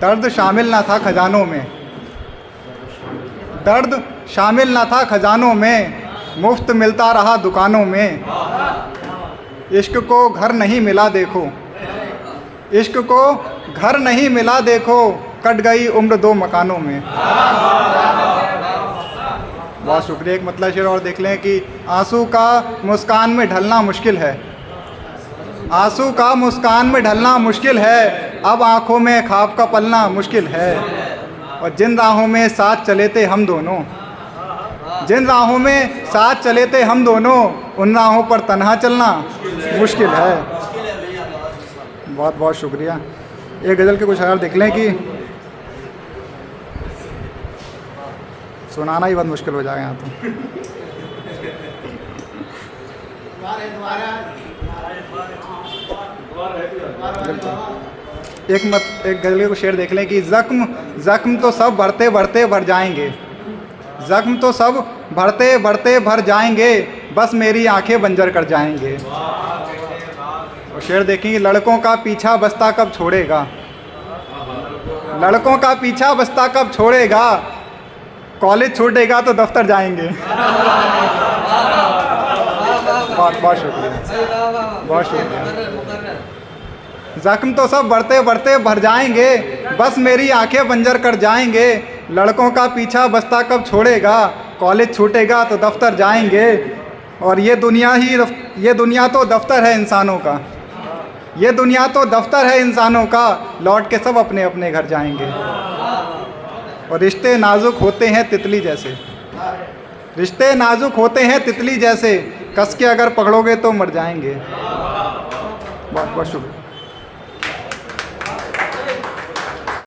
दर्द शामिल ना था खजानों में, दर्द शामिल ना था खजानों में, मुफ्त मिलता रहा दुकानों में। इश्क को घर नहीं मिला देखो, इश्क को घर नहीं मिला देखो, कट गई उम्र दो मकानों में। बहुत शुक्रिया। एक मतलब शेर और देख लें कि आंसू का मुस्कान में ढलना मुश्किल है, आंसू का मुस्कान में ढलना मुश्किल है, अब आंखों में ख्वाब का पलना मुश्किल है। और जिन राहों में साथ चले थे हम दोनों, जिन राहों में साथ चले थे हम दोनों, उन राहों पर तन्हा चलना मुश्किल है। बहुत बहुत शुक्रिया। एक गज़ल के कुछ और देख लें कि सुनाना ही बहुत मुश्किल हो जाएगा यहाँ तो। एक गज़ल के कुछ शेर देख लें कि ज़ख्म ज़ख्म तो सब बढ़ते बढ़ते भर जाएंगे, ज़ख्म तो सब बढ़ते बढ़ते भर जाएंगे, बस मेरी आंखें बंजर कर जाएंगे। और शेर देखेंगे, लड़कों का पीछा बस्ता कब छोड़ेगा, लड़कों का पीछा बस्ता कब छोड़ेगा, कॉलेज छूटेगा तो दफ्तर जाएंगे। बहुत बहुत शुक्रिया, बहुत शुक्रिया। ज़ख्म तो सब बढ़ते बढ़ते भर जाएंगे, बस मेरी आंखें बंजर कर जाएंगे, लड़कों का पीछा बस्ता कब छोड़ेगा, कॉलेज छूटेगा तो दफ्तर जाएंगे। और ये दुनिया तो दफ्तर है इंसानों का, ये दुनिया तो दफ्तर है इंसानों का, लौट के सब अपने अपने घर जाएंगे। और रिश्ते नाजुक होते हैं तितली जैसे, रिश्ते नाजुक होते हैं तितली जैसे, कस के अगर पकड़ोगे तो मर जाएंगे। बहुत बहुत शुक्रिया।